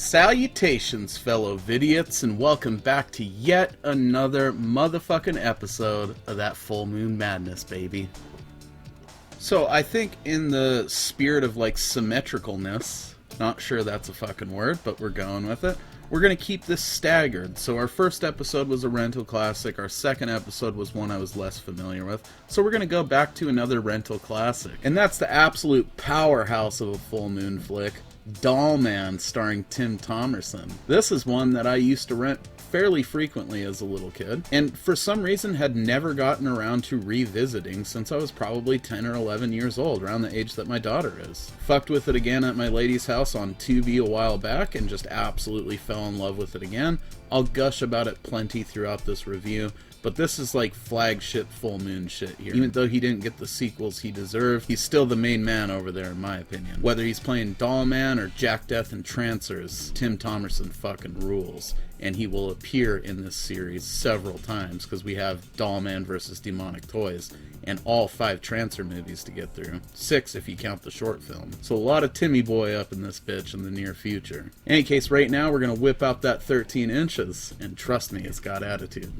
Salutations, fellow vidiots, and welcome back to yet another motherfucking episode of that Full Moon Madness, baby. So I think in the spirit of like symmetricalness, not sure that's a fucking word, but we're going with it, we're going to keep this staggered. So our first episode was a rental classic, our second episode was one I was less familiar with, so we're going to go back to another rental classic. And that's the absolute powerhouse of a full moon flick, Dollman, starring Tim Thomerson. This is one that I used to rent fairly frequently as a little kid, and for some reason had never gotten around to revisiting since I was probably 10 or 11 years old, around the age that my daughter is. Fucked with it again at my lady's house on Tubi a while back and just absolutely fell in love with it again. I'll gush about it plenty throughout this review, but this is like flagship full moon shit here. Even though he didn't get the sequels he deserved, he's still the main man over there in my opinion. Whether he's playing Dollman or Jack Death and Trancers, Tim Thomerson fucking rules. And he will appear in this series several times because we have Dollman vs. Demonic Toys and all 5 Trancer movies to get through. 6 if you count the short film. So a lot of Timmy Boy up in this bitch in the near future. In any case, right now we're going to whip out that 13 inches, and trust me, it's got attitude.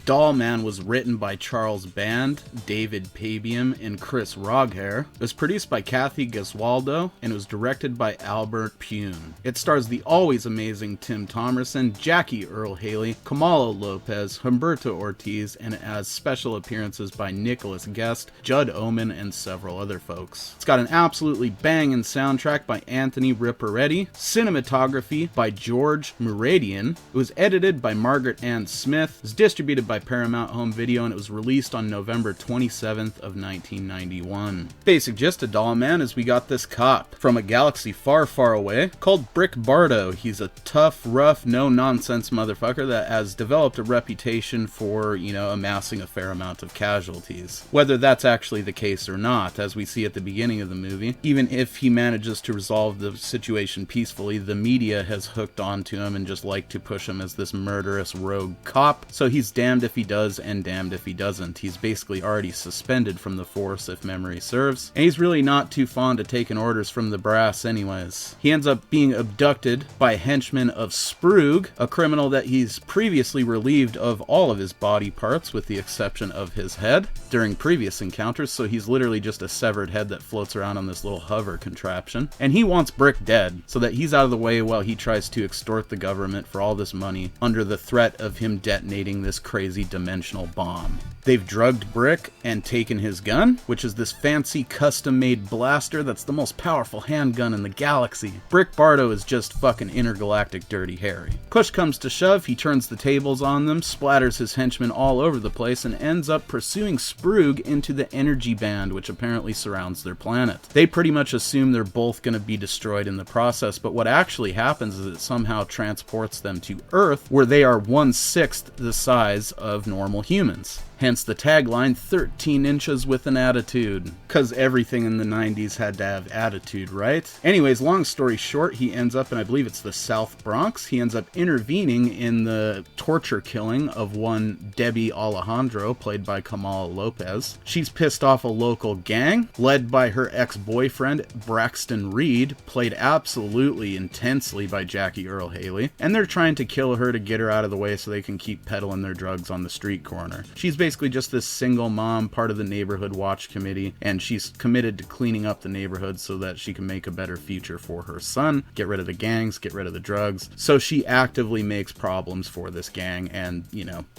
Dollman was written by Charles Band, David Pabian, and Chris Roghair. It was produced by Kathy Gesualdo, and it was directed by Albert Pune. It stars the always amazing Tim Thomerson, Jackie Earle Haley, Kamala Lopez, Humberto Ortiz, and it has special appearances by Nicholas Guest, Judd Omen, and several other folks. It's got an absolutely banging soundtrack by Anthony Ripperetti, cinematography by George Muradian. It was edited by Margaret Ann Smith, it was distributed by Paramount Home Video, and it was released on November 27th of 1991. Basic gist of Dollman is we got this cop from a galaxy far, far away called Brick Bardo. He's a tough, rough, no-nonsense motherfucker that has developed a reputation for, amassing a fair amount of casualties. Whether that's actually the case or not, as we see at the beginning of the movie, even if he manages to resolve the situation peacefully, the media has hooked onto him and just like to push him as this murderous rogue cop, so he's damned if he does and damned if he doesn't. He's basically already suspended from the force if memory serves, and he's really not too fond of taking orders from the brass anyways. He ends up being abducted by a henchman of Sprug, a criminal that he's previously relieved of all of his body parts with the exception of his head during previous encounters, so he's literally just a severed head that floats around on this little hover contraption. And he wants Brick dead so that he's out of the way while he tries to extort the government for all this money under the threat of him detonating this crazy dimensional bomb. They've drugged Brick and taken his gun, which is this fancy custom-made blaster that's the most powerful handgun in the galaxy. Brick Bardo is just fucking intergalactic Dirty Harry. Push comes to shove, he turns the tables on them, splatters his henchmen all over the place, and ends up pursuing Sprug into the energy band, which apparently surrounds their planet. They pretty much assume they're both going to be destroyed in the process, but what actually happens is it somehow transports them to Earth, where they are 1/6 the size of normal humans. Hence the tagline, 13 inches with an attitude. Cause everything in the 90s had to have attitude, right? Anyways, long story short, he ends up in, I believe it's the South Bronx. He ends up intervening in the torture killing of one Debbie Alejandro, played by Kamala Lopez. She's pissed off a local gang, led by her ex-boyfriend, Braxton Reed, played absolutely intensely by Jackie Earle Haley. And they're trying to kill her to get her out of the way so they can keep peddling their drugs on the street corner. She's basically just this single mom, part of the neighborhood watch committee, and she's committed to cleaning up the neighborhood so that she can make a better future for her son, get rid of the gangs, get rid of the drugs. So she actively makes problems for this gang, and,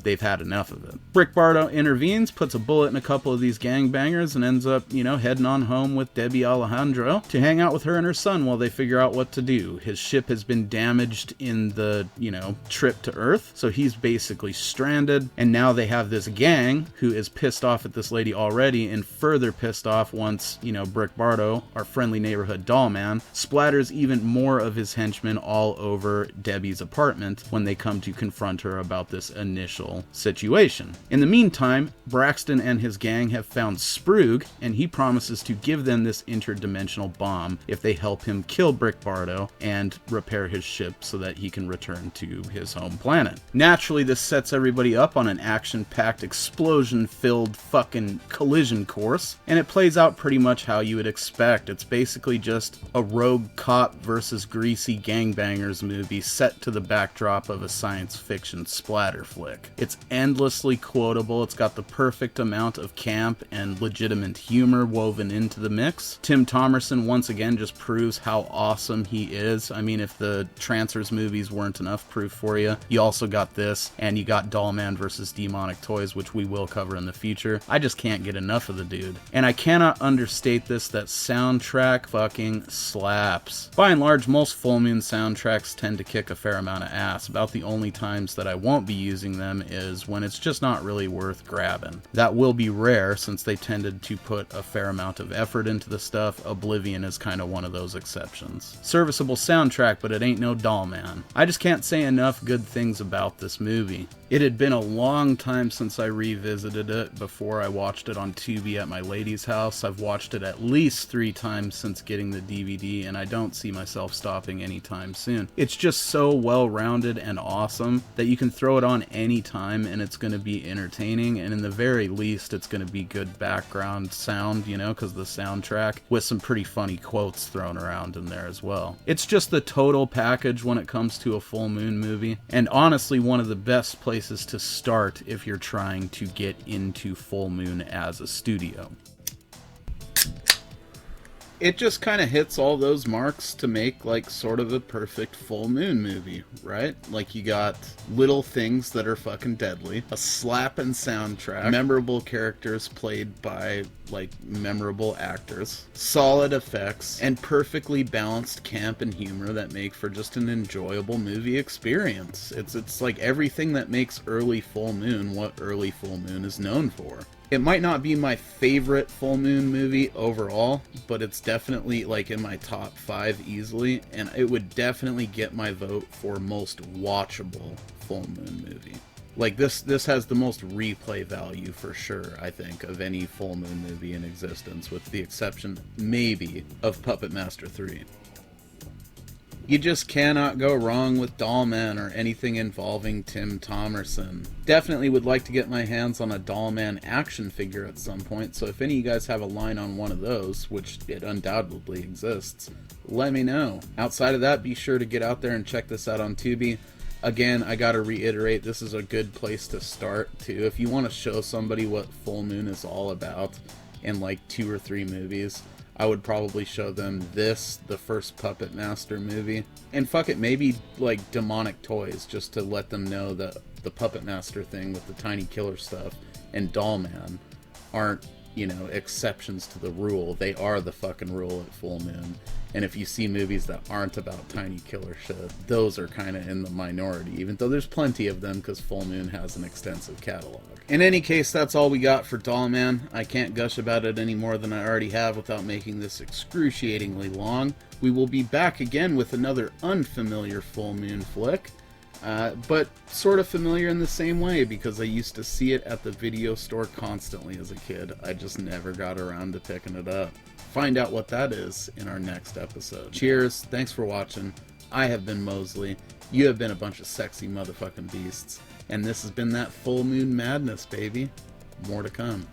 they've had enough of it. Brick Bardo intervenes, puts a bullet in a couple of these gangbangers, and ends up, heading on home with Debbie Alejandro to hang out with her and her son while they figure out what to do. His ship has been damaged in the, trip to Earth, so he's basically stranded, and now they have this gang who is pissed off at this lady already and further pissed off once, Brick Bardo, our friendly neighborhood Dollman, splatters even more of his henchmen all over Debbie's apartment when they come to confront her about this initial situation. In the meantime, Braxton and his gang have found Sprug, and he promises to give them this interdimensional bomb if they help him kill Brick Bardo and repair his ship so that he can return to his home planet. Naturally, this sets everybody up on an action-packed explosion explosion-filled fucking collision course, and it plays out pretty much how you would expect. It's basically just a rogue cop versus greasy gangbangers movie set to the backdrop of a science fiction splatter flick. It's endlessly quotable, it's got the perfect amount of camp and legitimate humor woven into the mix. Tim Thomerson once again just proves how awesome he is. I mean, if the Trancers movies weren't enough proof for you, you also got this, and you got Dollman versus Demonic Toys, which we will cover in the future. I just can't get enough of the dude. And I cannot understate this, that soundtrack fucking slaps. By and large, most full moon soundtracks tend to kick a fair amount of ass. About the only times that I won't be using them is when it's just not really worth grabbing. That will be rare since they tended to put a fair amount of effort into the stuff. Oblivion is kind of one of those exceptions. Serviceable soundtrack, but it ain't no Dollman. I just can't say enough good things about this movie. It had been a long time since I revisited it before I watched it on Tubi at my lady's house. I've watched it at least 3 times since getting the DVD, and I don't see myself stopping anytime soon. It's just so well-rounded and awesome that you can throw it on any time and it's going to be entertaining, and in the very least it's going to be good background sound, you know, because the soundtrack with some pretty funny quotes thrown around in there as well. It's just the total package when it comes to a full moon movie, and honestly one of the best places to start if you're trying to get into full moon as a studio. It just kind of hits all those marks to make like sort of a perfect full moon movie, right? Like you got little things that are fucking deadly, a slapping soundtrack, memorable characters played by like memorable actors, solid effects, and perfectly balanced camp and humor that make for just an enjoyable movie experience. It's like everything that makes early full moon what early full moon is known for. It might not be my favorite full moon movie overall, but it's definitely like in my top 5 easily, and it would definitely get my vote for most watchable full moon movie. Like this has the most replay value for sure, I think, of any full moon movie in existence, with the exception maybe of Puppet Master 3. You just cannot go wrong with Dollman or anything involving Tim Thomerson. Definitely would like to get my hands on a Dollman action figure at some point, so if any of you guys have a line on one of those, which it undoubtedly exists, let me know. Outside of that, be sure to get out there and check this out on Tubi. Again, I gotta reiterate, this is a good place to start, too. If you want to show somebody what full moon is all about in like 2 or 3 movies, I would probably show them this, the first Puppet Master movie, and fuck it, maybe like Demonic Toys, just to let them know that the Puppet Master thing with the tiny killer stuff and Dollman aren't, you know, exceptions to the rule. They are the fucking rule at full moon. And if you see movies that aren't about tiny killer shit, those are kind of in the minority, even though there's plenty of them because full moon has an extensive catalog. In any case, that's all we got for Dollman. I can't gush about it any more than I already have without making this excruciatingly long. We will be back again with another unfamiliar full moon flick, but sort of familiar in the same way because I used to see it at the video store constantly as a kid. I just never got around to picking it up. Find out what that is in our next episode. Cheers, thanks for watching. I have been Mosley. You have been a bunch of sexy motherfucking beasts. And this has been that full moon madness, baby. More to come.